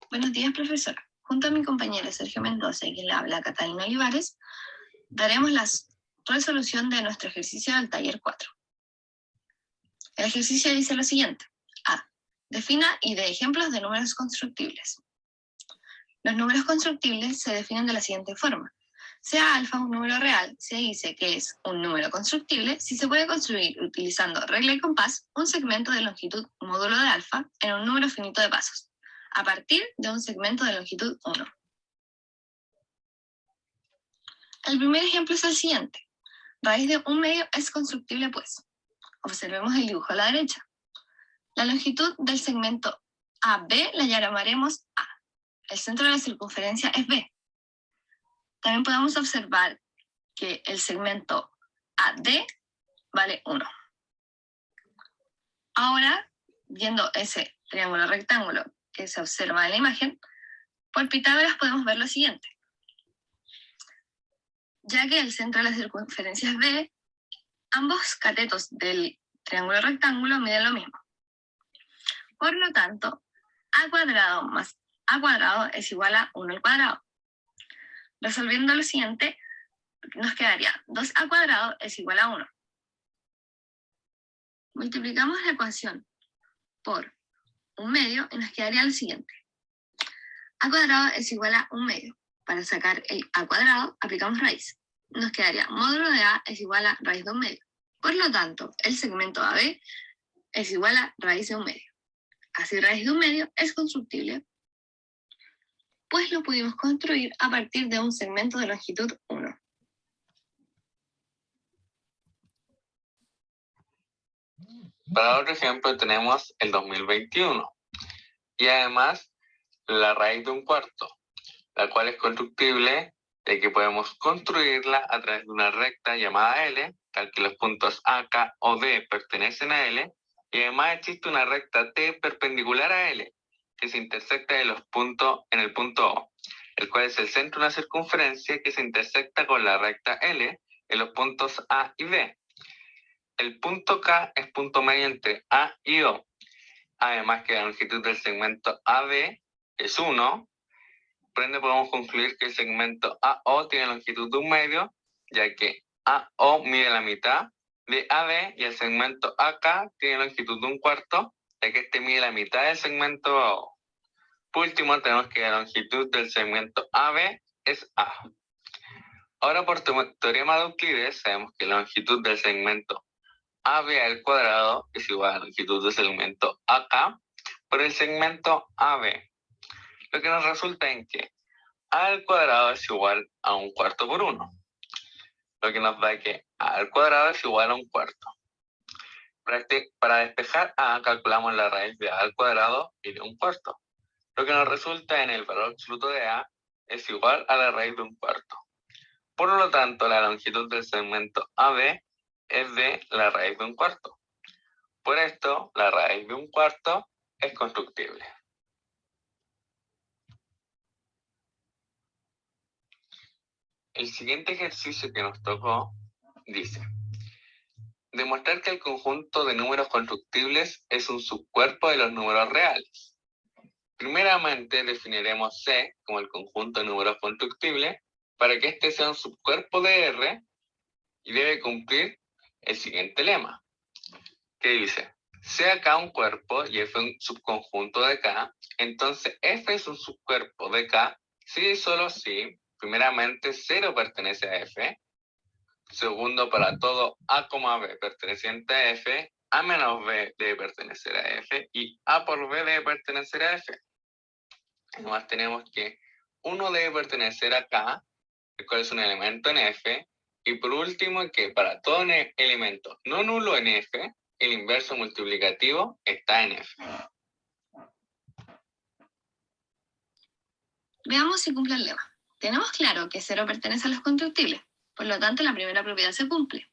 Buenos días, profesora. Junto a mi compañero Sergio Mendoza y quien le habla, Catalina Olivares, daremos la resolución de nuestro ejercicio del taller 4. El ejercicio dice lo siguiente. A. Defina y dé ejemplos de números constructibles. Los números constructibles se definen de la siguiente forma. Sea alfa un número real, se dice que es un número constructible si se puede construir utilizando regla y compás un segmento de longitud módulo de alfa en un número finito de pasos, a partir de un segmento de longitud 1. El primer ejemplo es el siguiente. Raíz de 1/2 es constructible, pues. Observemos el dibujo a la derecha. La longitud del segmento AB la llamaremos A. El centro de la circunferencia es B. También podemos observar que el segmento AD vale 1. Ahora, viendo ese triángulo rectángulo que se observa en la imagen, por Pitágoras podemos ver lo siguiente. Ya que el centro de la circunferencia es B, ambos catetos del triángulo rectángulo miden lo mismo. Por lo tanto, a cuadrado más a cuadrado es igual a 1 al cuadrado. Resolviendo lo siguiente, nos quedaría 2a cuadrado es igual a 1. Multiplicamos la ecuación por 1/2 y nos quedaría lo siguiente. A cuadrado es igual a 1/2. Para sacar el a cuadrado, aplicamos raíz. Nos quedaría módulo de a es igual a raíz de 1/2. Por lo tanto, el segmento AB es igual a raíz de 1/2. Así raíz de 1/2 es constructible, pues lo pudimos construir a partir de un segmento de longitud 1. Para otro ejemplo tenemos el 2021 y además la raíz de 1/4, la cual es constructible ya que podemos construirla a través de una recta llamada L, tal que los puntos A, K o D pertenecen a L, y además existe una recta T perpendicular a L, que se intersecta en el punto O, el cual es el centro de una circunferencia que se intersecta con la recta L en los puntos A y B. El punto K es punto medio entre A y O. Además que la longitud del segmento AB es 1, por ende podemos concluir que el segmento AO tiene longitud de 1/2, ya que AO mide la mitad de AB y el segmento AK tiene longitud de 1/4, ya que este mide la mitad del segmento AO. Por último, tenemos que la longitud del segmento AB es A. Ahora, por teorema de Euclides, sabemos que la longitud del segmento AB al cuadrado es igual a la longitud del segmento AK por el segmento AB, lo que nos resulta en que A al cuadrado es igual a 1/4 por 1, lo que nos da que A al cuadrado es igual a 1/4. Para despejar A, calculamos la raíz de A al cuadrado y de 1/4, lo que nos resulta en el valor absoluto de A es igual a la raíz de 1/4. Por lo tanto, la longitud del segmento AB es de la raíz de 1/4. Por esto, la raíz de 1/4 es constructible. El siguiente ejercicio que nos tocó dice: demostrar que el conjunto de números constructibles es un subcuerpo de los números reales. Primeramente definiremos C como el conjunto de números constructibles para que este sea un subcuerpo de R, y debe cumplir el siguiente lema, que dice: sea K un cuerpo y F un subconjunto de K, entonces F es un subcuerpo de K si y solo si, primeramente, 0 pertenece a F. Segundo, para todo A, B perteneciente a F, A menos B debe pertenecer a F y A por B debe pertenecer a F. Además tenemos que 1 debe pertenecer a K, el cual es un elemento en F. Y por último, que para todo elemento no nulo en F, el inverso multiplicativo está en F. Veamos si cumple el lema. Tenemos claro que 0 pertenece a los constructibles, por lo tanto la primera propiedad se cumple.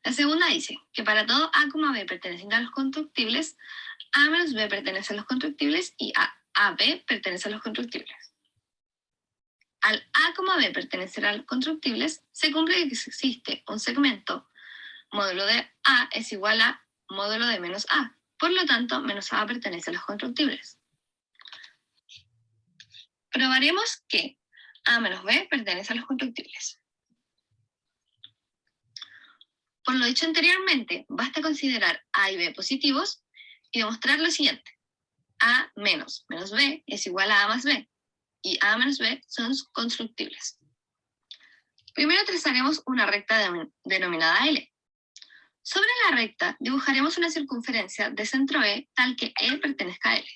La segunda dice que para todo A, B perteneciente a los constructibles, A menos B pertenece a los constructibles y AB pertenece a los constructibles. Al A, B pertenecer a los constructibles, se cumple que existe un segmento módulo de A es igual a módulo de menos A. Por lo tanto, menos A pertenece a los constructibles. Probaremos que A menos B pertenece a los constructibles. Por lo dicho anteriormente, basta considerar A y B positivos y demostrar lo siguiente. A menos B es igual a A más B, y A menos B son constructibles. Primero trazaremos una recta denominada L. Sobre la recta dibujaremos una circunferencia de centro E tal que E pertenezca a L.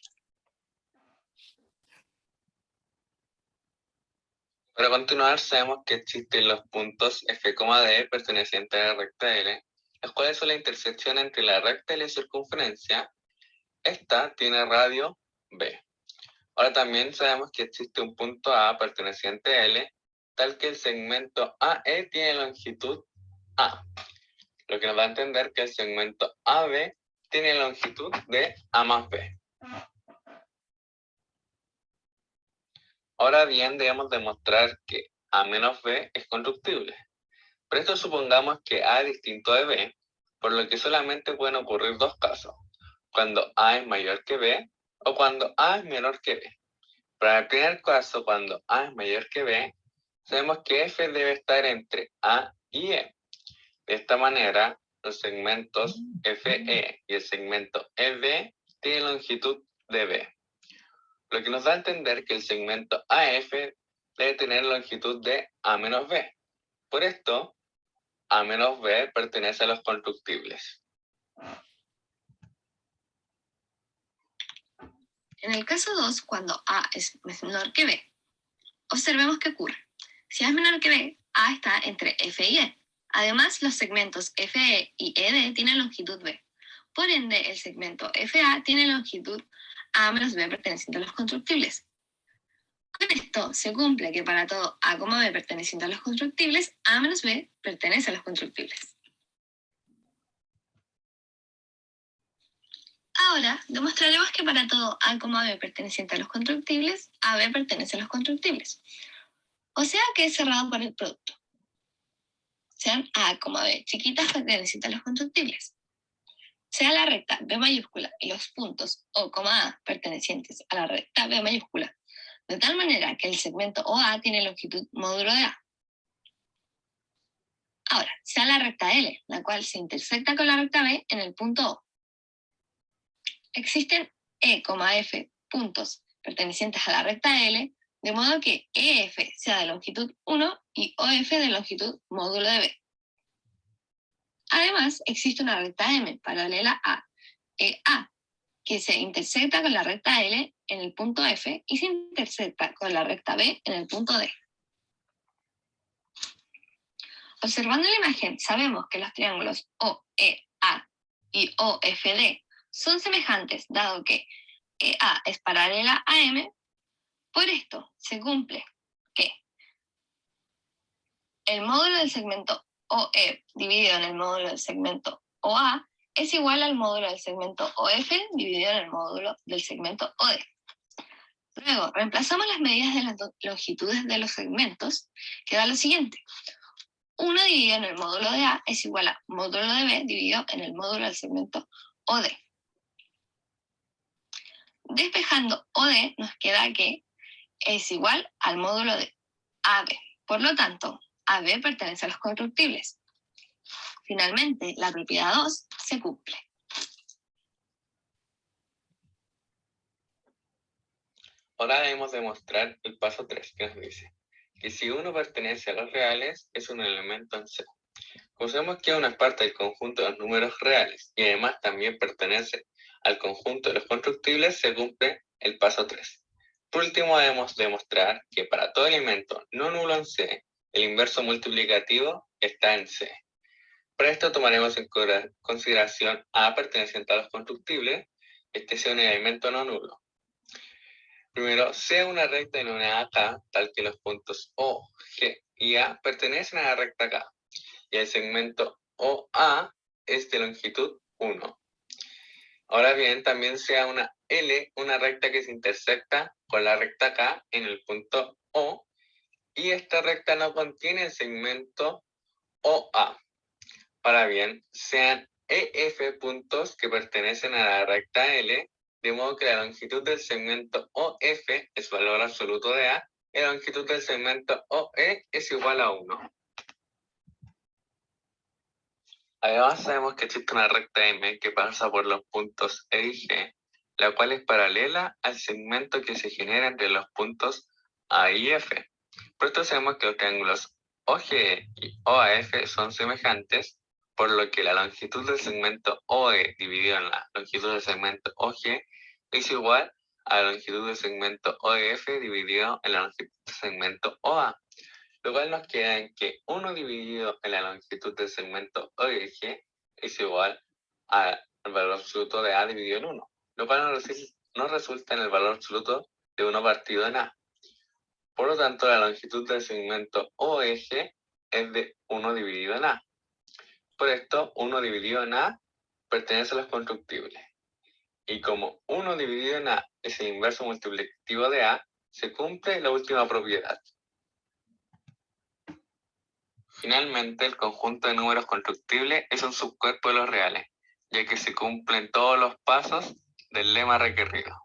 Para continuar, sabemos que existen los puntos F, D pertenecientes a la recta L, los cuales son la intersección entre la recta y la circunferencia. Esta tiene radio B. Ahora también sabemos que existe un punto A perteneciente a L, tal que el segmento AE tiene longitud A, lo que nos da a entender que el segmento AB tiene longitud de A más B. Ahora bien, debemos demostrar que A menos B es conductible. Por esto supongamos que A es distinto de B, por lo que solamente pueden ocurrir dos casos, cuando A es mayor que B o cuando A es menor que B. Para el primer caso, cuando A es mayor que B, sabemos que F debe estar entre A y E. De esta manera, los segmentos FE y el segmento EB tienen longitud de B, lo que nos da a entender que el segmento AF debe tener longitud de A menos B. Por esto, A menos B pertenece a los conductibles. En el caso 2, cuando A es menor que B, observemos qué ocurre. Si A es menor que B, A está entre F y E. Además, los segmentos FE y ED tienen longitud B. Por ende, el segmento FA tiene longitud A menos B perteneciente a los constructibles. Con esto se cumple que para todo A, B perteneciente a los constructibles, A menos B pertenece a los constructibles. Ahora, demostraremos que para todo A, B perteneciente a los constructibles, AB pertenece a los constructibles. O sea que es cerrado por el producto. Sean A, B chiquitas pertenecientes a los constructibles. Sea la recta B mayúscula y los puntos O, A pertenecientes a la recta B mayúscula, de tal manera que el segmento OA tiene longitud módulo de A. Ahora, sea la recta L, la cual se intersecta con la recta B en el punto O. Existen E, F puntos pertenecientes a la recta L, de modo que EF sea de longitud 1 y OF de longitud módulo de B. Además, existe una recta M paralela a EA, que se intersecta con la recta L en el punto F y se intersecta con la recta B en el punto D. Observando la imagen, sabemos que los triángulos OEA y OFD son semejantes, dado que EA es paralela a M. Por esto, se cumple que el módulo del segmento OE dividido en el módulo del segmento OA es igual al módulo del segmento OF dividido en el módulo del segmento OD. Luego, reemplazamos las medidas de las longitudes de los segmentos, que da lo siguiente. 1 dividido en el módulo de A es igual a módulo de B dividido en el módulo del segmento OD. Despejando OD nos queda que es igual al módulo de AB. Por lo tanto, AB pertenece a los constructibles. Finalmente, la propiedad 2 se cumple. Ahora debemos demostrar el paso 3, que nos dice que si uno pertenece a los reales, es un elemento en C. Como sabemos que uno es parte del conjunto de los números reales y además también pertenece al conjunto de los constructibles, se cumple el paso 3. Por último, debemos demostrar que para todo elemento no nulo en C, el inverso multiplicativo está en C. Para esto tomaremos en consideración A perteneciente a los constructibles, este sea un elemento no nulo. Primero, sea una recta denominada K, tal que los puntos O, G y A pertenecen a la recta K, y el segmento OA es de longitud 1. Ahora bien, también sea una L, una recta que se intersecta con la recta K en el punto O, y esta recta no contiene el segmento OA. Ahora bien, sean EF puntos que pertenecen a la recta L, de modo que la longitud del segmento OF es valor absoluto de A y la longitud del segmento OE es igual a 1. Además sabemos que existe una recta M que pasa por los puntos E y G, la cual es paralela al segmento que se genera entre los puntos A y F. Por esto sabemos que los triángulos OGE y OAF son semejantes, por lo que la longitud del segmento OE dividido en la longitud del segmento OG es igual a la longitud del segmento OEF dividido en la longitud del segmento OA. Lo cual nos queda en que 1 dividido en la longitud del segmento OG es igual al valor absoluto de A dividido en 1, lo cual nos resulta en el valor absoluto de 1 partido en A. Por lo tanto, la longitud del segmento OEG es de 1 dividido en A. Por esto, 1 dividido en A pertenece a los constructibles. Y como 1 dividido en A es el inverso multiplicativo de A, se cumple la última propiedad. Finalmente, el conjunto de números constructibles es un subcuerpo de los reales, ya que se cumplen todos los pasos del lema requerido.